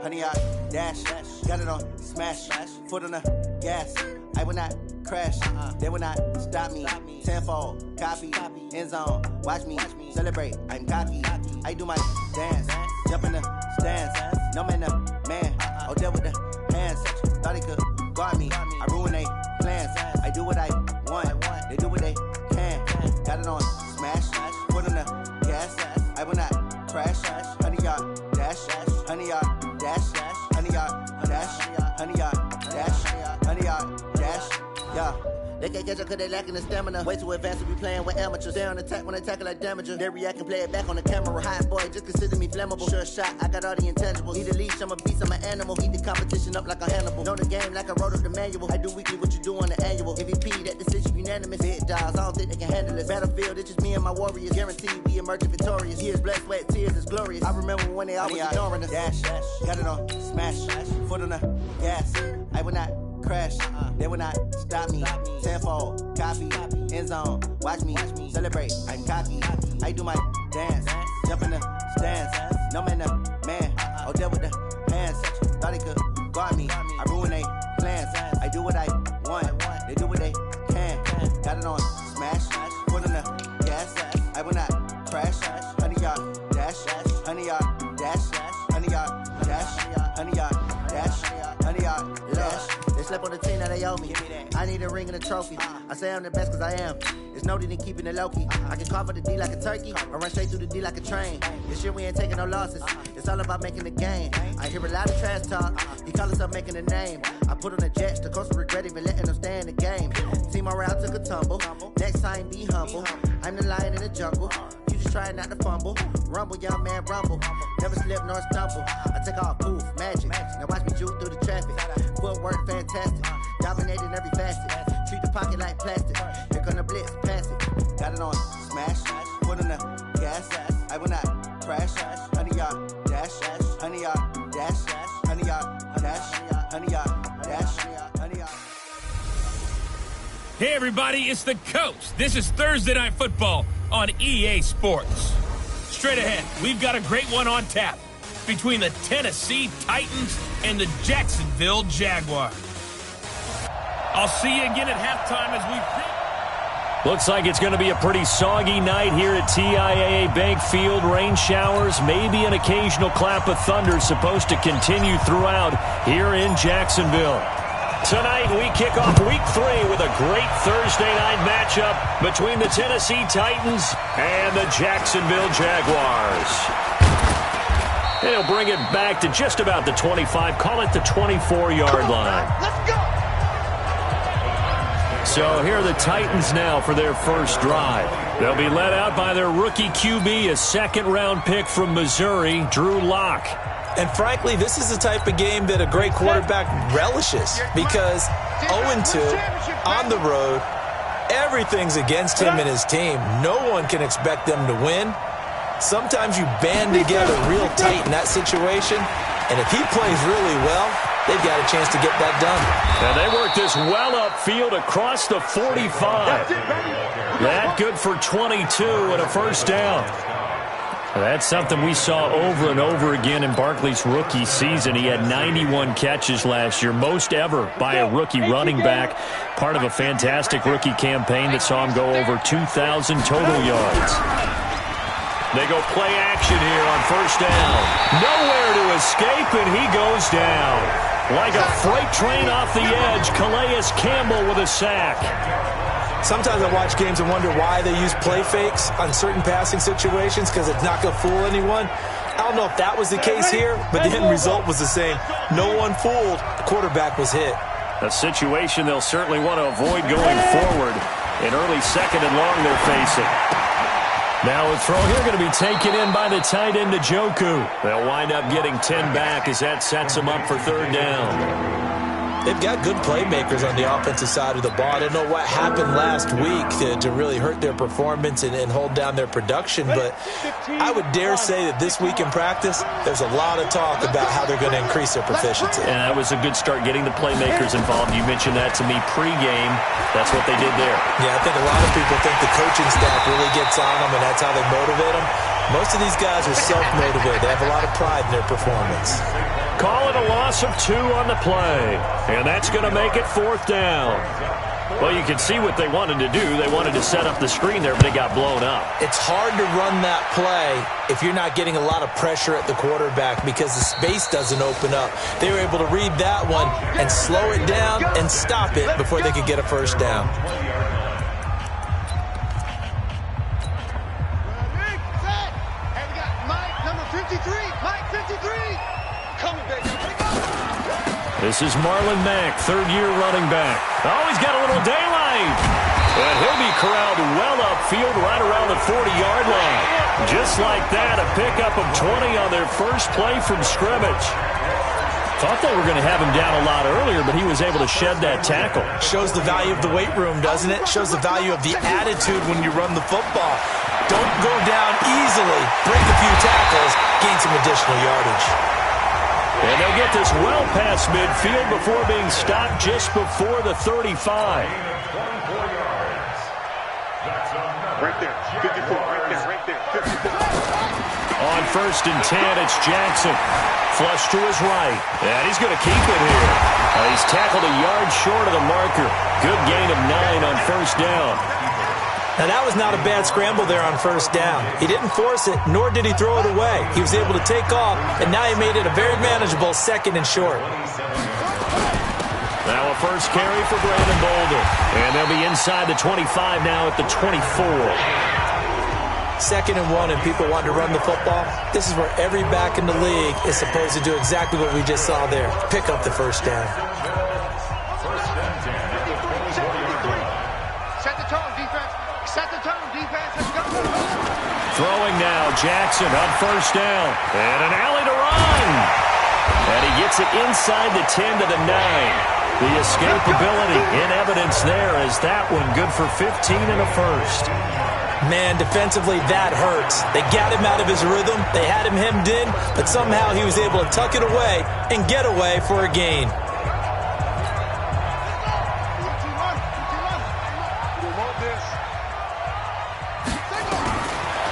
honey yard, dash, got it on, smash, foot on the gas. I will not crash, they will not stop me. Tenfold, copy, end zone, watch me celebrate. I'm cocky, I do my dance, jump in the stands. No man, man, oh there with the hands. Thought he could guard me, I ruin they plans. I do what I want, they do what they can. Got it on, smash, foot on the gas. I will not crash, honey yard, dash, honey yard, dash, honey yard, dash, honey yard, dash, honey yard, dash, yeah. They can't catch up cause they lacking the stamina. Way too advanced to be playing with amateurs. They on attack when they tackle like damager. They react and play it back on the camera. Hot boy, just consider me flammable. Sure shot, I got all the intangibles. Need a leash, I'm a beast, I'm an animal. Eat the competition up like a Hannibal. Know the game like I wrote up the manual. I do weekly what you do on the annual. MVP, that decision unanimous. Big dogs, I don't think they can handle it. Battlefield, it's just me and my warriors. Guaranteed we emerge victorious. Years, blood, sweat, tears, it's glorious. I remember when they always ignoring us. Dash, got it on, smash, foot on the gas. I will not crash, they will not stop me. Tenfold, copy, end zone, watch me celebrate. I'm cocky, I do my dance, jump in the stands. No man, man, oh there with the hands. Thought he could guard me, I ruin they plans. I do what I want, they do what they can. Got it on, smash, foot on the gas. I will not crash, honey yard, dash, honey yard, dash, honey yard, dash, honey yard, dash, honey yard, dash. They slept on the team that they owe me. I need a ring and a trophy. I say I'm the best cause I am. It's no need in keeping it low-key. I can carve for the D like a turkey or run straight through the D like a train. This year we ain't taking no losses. It's all about making the game. I hear a lot of trash talk. He call himself making a name. I put on the Jets. The coach will regret even letting them stay in the game. Team morale took a tumble. Next time be humble. I'm the lion in the jungle. You just try not to fumble. Rumble, young man, rumble. Never slip nor stumble. I take off, poof, magic. Now watch me juke through the traffic. Footwork fantastic. Dominating every facet. Treat the pocket like plastic. Here come the blitz, pass it. Got it on, smash. Foot on the gas. I will not crash. Honey yard, dash. Honey yard, dash. Honey yard, dash. Honey yard, dash. Honey yard. Hey everybody, it's the Coach. This is Thursday Night Football on EA Sports. Straight ahead, we've got a great one on tap between the Tennessee Titans and the Jacksonville Jaguars. I'll see you again at halftime as we... Looks like it's going to be a pretty soggy night here at TIAA Bank Field. Rain showers, maybe an occasional clap of thunder supposed to continue throughout here in Jacksonville. Tonight we kick off Week 3 with a great Thursday night matchup between the Tennessee Titans and the Jacksonville Jaguars. And he'll bring it back to just about the 25, call it the 24-yard line. Let's go! So here are the Titans now for their first drive. They'll be led out by their rookie QB, a second-round pick from Missouri, Drew Lock. And frankly, this is the type of game that a great quarterback relishes because 0-2 on the road, everything's against him and his team. No one can expect them to win. Sometimes you band together real tight in that situation, and if he plays really well, they've got a chance to get that done. And they work this well upfield across the 45. That good for 22 and a first down. That's something we saw over and over again in Barkley's rookie season. He had 91 catches last year, most ever by a rookie running back, part of a fantastic rookie campaign that saw him go over 2,000 total yards. They go play action here on first down. Nowhere to escape, and he goes down. Like a freight train off the edge, Calais Campbell with a sack. Sometimes I watch games and wonder why they use play fakes on certain passing situations because it's not going to fool anyone. I don't know if that was the case here, but the end result was the same. No one fooled. The quarterback was hit. A situation they'll certainly want to avoid going forward. An early second and long they're facing. Now a throw here going to be taken in by the tight end, Njoku. They'll wind up getting 10 back as that sets them up for third down. They've got good playmakers on the offensive side of the ball. I don't know what happened last week to really hurt their performance and hold down their production, but I would dare say that this week in practice, there's a lot of talk about how they're going to increase their proficiency. And that was a good start, getting the playmakers involved. You mentioned that to me pregame. That's what they did there. Yeah, I think a lot of people think the coaching staff really gets on them, and that's how they motivate them. Most of these guys are self-motivated. They have a lot of pride in their performance. call it a loss of 2 on the play. And that's going to make it 4th down. Well, you can see what they wanted to do. They wanted to set up the screen there, but it got blown up. It's hard to run that play if you're not getting a lot of pressure at the quarterback because the space doesn't open up. They were able to read that one and slow it down and stop it before they could get a first down. This is Marlon Mack, third-year running back. Oh, he's got a little daylight. And he'll be corralled well upfield right around the 40-yard line. Just like that, a pickup of 20 on their first play from scrimmage. Thought they were going to have him down a lot earlier, but he was able to shed that tackle. Shows the value of the weight room, doesn't it? Shows the value of the attitude when you run the football. Don't go down easily. Break a few tackles. Gain some additional yardage. And they'll get this well past midfield before being stopped just before the 35. Right there, 54, right there, 54. On 1st and 10, it's Jackson. Flush to his right. And he's going to keep it here. He's tackled a yard short of the marker. Good gain of 9 on 1st down. Now, that was not a bad scramble there on 1st down. He didn't force it, nor did he throw it away. He was able to take off, and now he made it a very manageable 2nd and short. Now a first carry for Brandon Bolden. And they'll be inside the 25 now at the 24. 2nd and 1, and people want to run the football. This is where every back in the league is supposed to do exactly what we just saw there. Pick up the first down. Set the tone, defense. Set the tone, defense. Let's go. Throwing now, Jackson on 1st down. And an alley to run. And he gets it inside the 10 to the 9. The escapability in evidence there as that one good for 15 and a first. Man, defensively, that hurts. They got him out of his rhythm. They had him hemmed in, but somehow he was able to tuck it away and get away for a gain.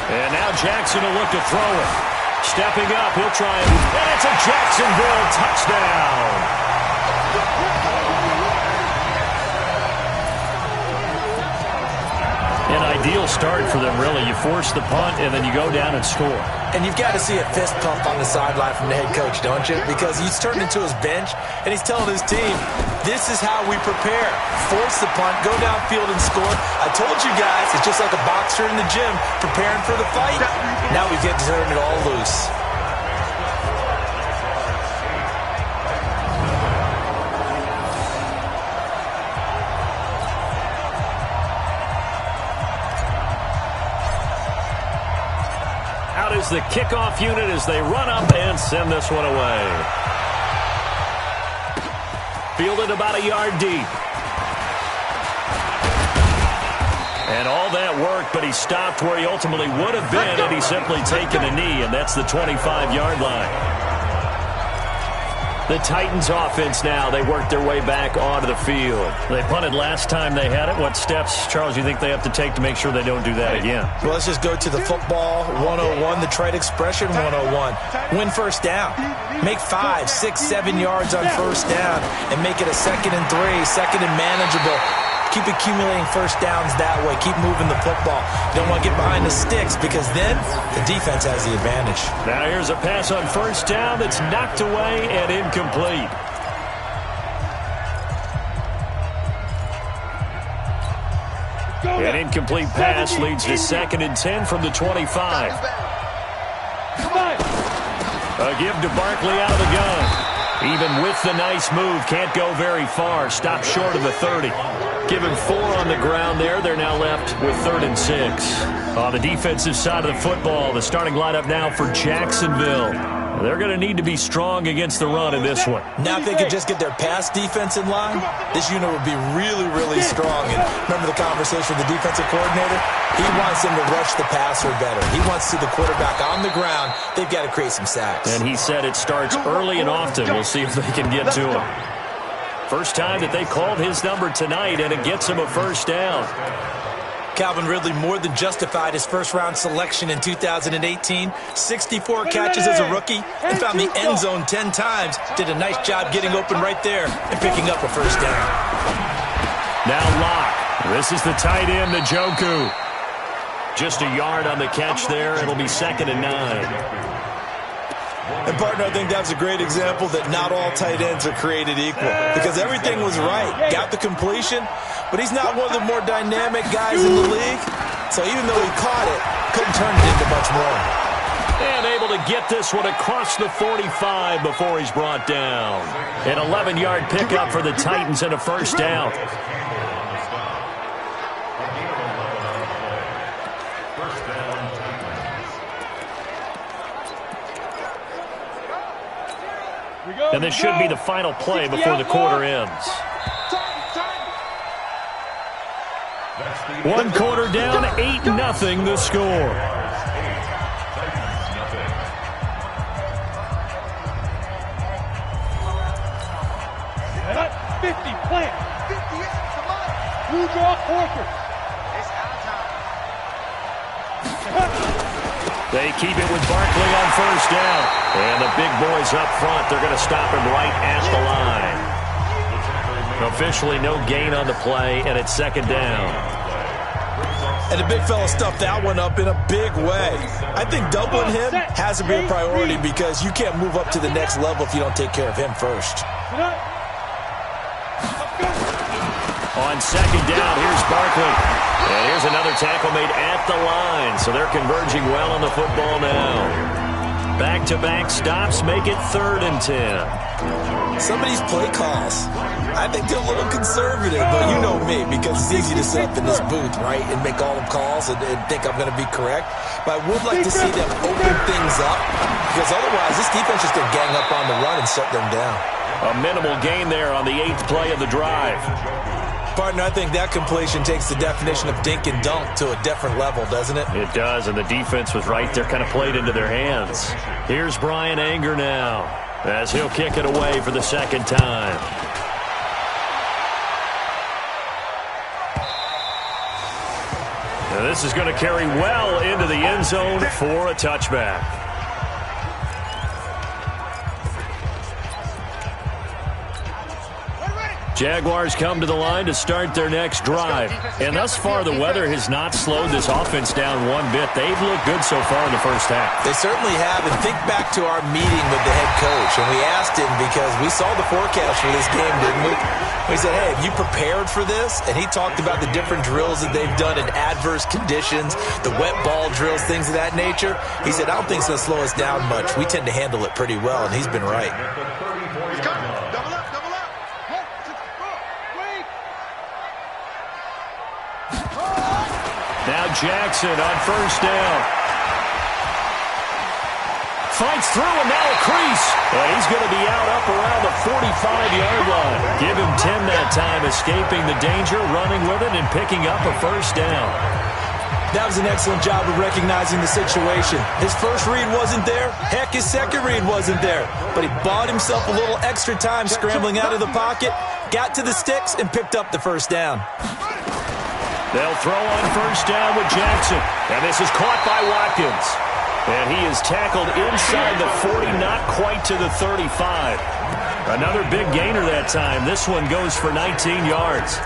And now Jackson will look to throw it. Stepping up, he'll try it. And it's a Jacksonville touchdown. An ideal start for them, really. You force the punt, and then you go down and score. And you've got to see a fist pump on the sideline from the head coach, don't you? Because he's turned into his bench, and he's telling his team, this is how we prepare. Force the punt, go downfield and score. I told you guys, it's just like a boxer in the gym preparing for the fight. Now we get to turn it all loose. Is the kickoff unit as they run up and send this one away. Fielded about a yard deep. And all that work, but he stopped where he ultimately would have been had he simply taken a knee, and that's the 25-yard line. The Titans offense now, they work their way back onto the field. They punted last time they had it. What steps, Charles, you think they have to take to make sure they don't do that again? Well, let's just go to the football 101, the trade expression 101. Win first down. Make 5, 6, 7 yards on first down and make it a 2nd and 3, 2nd and manageable. Keep accumulating first downs that way. Keep moving the football. You don't want to get behind the sticks because then the defense has the advantage. Now here's a pass on first down that's knocked away and incomplete. An incomplete pass leads to 2nd and 10 from the 25. A give to Barkley out of the gun. Even with the nice move, can't go very far. Stopped short of the 30. Give him 4 on the ground there. They're now left with 3rd and 6. On the defensive side of the football, the starting lineup now for Jacksonville. They're going to need to be strong against the run in this one. Now if they could just get their pass defense in line, this unit would be really, really strong. And remember the conversation with the defensive coordinator? He wants them to rush the passer better. He wants to see the quarterback on the ground. They've got to create some sacks. And he said it starts early and often. We'll see if they can get to him. First time that they called his number tonight, and it gets him a first down. Calvin Ridley more than justified his first-round selection in 2018. 64 catches as a rookie and found the end zone 10 times. Did a nice job getting open right there and picking up a first down. Now Locke. This is the tight end, Njoku. Just a yard on the catch there. It'll be 2nd and 9. And, partner, I think that's a great example that not all tight ends are created equal because everything was right. Got the completion, but he's not one of the more dynamic guys in the league. So even though he caught it, couldn't turn it into much more. And able to get this one across the 45 before he's brought down. An 11-yard pickup for the Titans and a first down. And this should be the final play before the quarter ends. 1 quarter down, 8-0 the score. That's 50, plant. 50, blue draw, quarter. It's out of time. They keep it with Barkley on first down. And the big boys up front, they're going to stop him right at the line. Officially no gain on the play, and it's 2nd down. And the big fella stuffed that one up in a big way. I think doubling him has to be a priority because you can't move up to the next level if you don't take care of him first. On 2nd down, here's Barkley. And here's another tackle made at the line. So they're converging well on the football now. Back-to-back stops make it 3rd and 10. Some of these play calls, I think they're a little conservative, but you know me, because it's easy to sit up in this booth, right, and make all the calls and think I'm going to be correct. But I would like to see them open things up, because otherwise this defense is going to gang up on the run and shut them down. A minimal gain there on the 8th play of the drive. Partner, I think that completion takes the definition of dink and dunk to a different level, doesn't it? It does, and the defense was right there, kind of played into their hands. Here's Brian Anger now, as he'll kick it away for the 2nd time. Now this is going to carry well into the end zone for a touchback. Jaguars come to the line to start their next drive. And thus far, the weather has not slowed this offense down one bit. They've looked good so far in the first half. They certainly have. And think back to our meeting with the head coach. And we asked him because we saw the forecast for this game, didn't we? We said, hey, have you prepared for this? And he talked about the different drills that they've done in adverse conditions, the wet ball drills, things of that nature. He said, I don't think it's going to slow us down much. We tend to handle it pretty well, and he's been right. Now Jackson on first down. Fights through and now a crease. And he's going to be out up around the 45-yard line. Give him 10 that time, escaping the danger, running with it, and picking up a first down. That was an excellent job of recognizing the situation. His first read wasn't there. Heck, his second read wasn't there. But he bought himself a little extra time scrambling out of the pocket, got to the sticks, and picked up the first down. They'll throw on first down with Jackson. And this is caught by Watkins. And he is tackled inside the 40, not quite to the 35. Another big gainer that time. This one goes for 19 yards.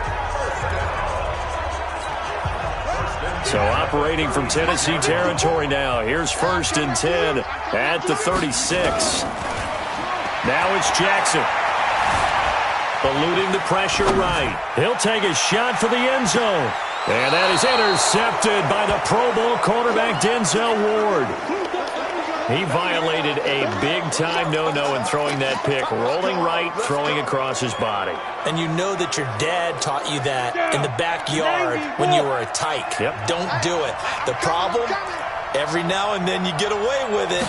So operating from Tennessee territory now. Here's 1st and 10 at the 36. Now it's Jackson. Eluding the pressure right. He'll take a shot for the end zone. And that is intercepted by the Pro Bowl cornerback Denzel Ward. He violated a big-time no-no in throwing that pick. Rolling right, throwing across his body. And you know that your dad taught you that in the backyard when you were a tyke. Yep. Don't do it. The problem, every now and then you get away with it.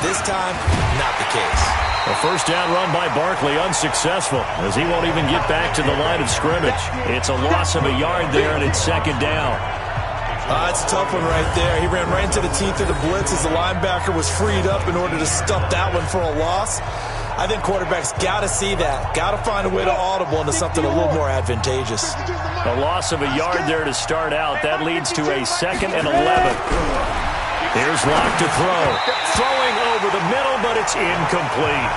This time, not the case. A first down run by Barkley, unsuccessful, as he won't even get back to the line of scrimmage. It's a loss of a yard there, and it's 2nd down. It's a tough one right there. He ran right into the teeth of the blitz as the linebacker was freed up in order to stuff that one for a loss. I think quarterbacks got to see that, got to find a way to audible into something a little more advantageous. A loss of a yard there to start out. That leads to a 2nd and 11. Here's Locke to throw. Throwing over the middle, but it's incomplete.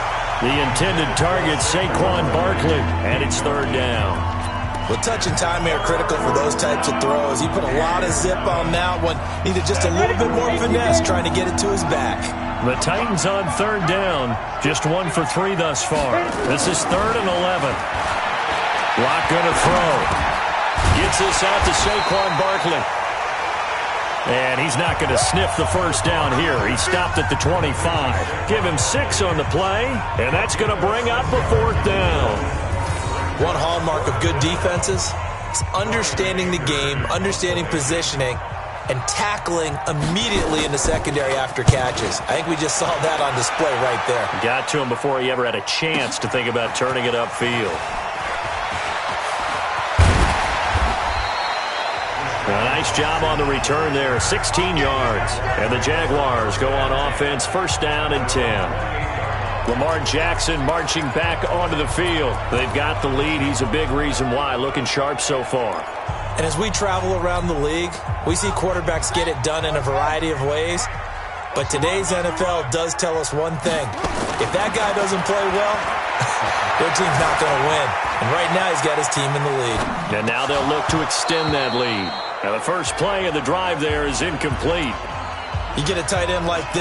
The intended target, Saquon Barkley, and it's 3rd down. Well, touch and time are critical for those types of throws. He put a lot of zip on that one. Needed just a little bit more finesse trying to get it to his back. The Titans on 3rd down. Just 1 for 3 thus far. This is 3rd and 11. Locke going to throw. Gets this out to Saquon Barkley. And he's not going to sniff the 1st down here. He stopped at the 25. Give him 6 on the play, and that's going to bring up a 4th down. One hallmark of good defenses is understanding the game, understanding positioning, and tackling immediately in the secondary after catches. I think we just saw that on display right there. Got to him before he ever had a chance to think about turning it upfield. A nice job on the return there, 16 yards. And the Jaguars go on offense, 1st down and 10. Lamar Jackson marching back onto the field. They've got the lead. He's a big reason why, looking sharp so far. And as we travel around the league, we see quarterbacks get it done in a variety of ways. But today's NFL does tell us one thing. If that guy doesn't play well, their team's not going to win. And right now he's got his team in the lead. And now they'll look to extend that lead. Now the first play of the drive there is incomplete. You get a tight end like this,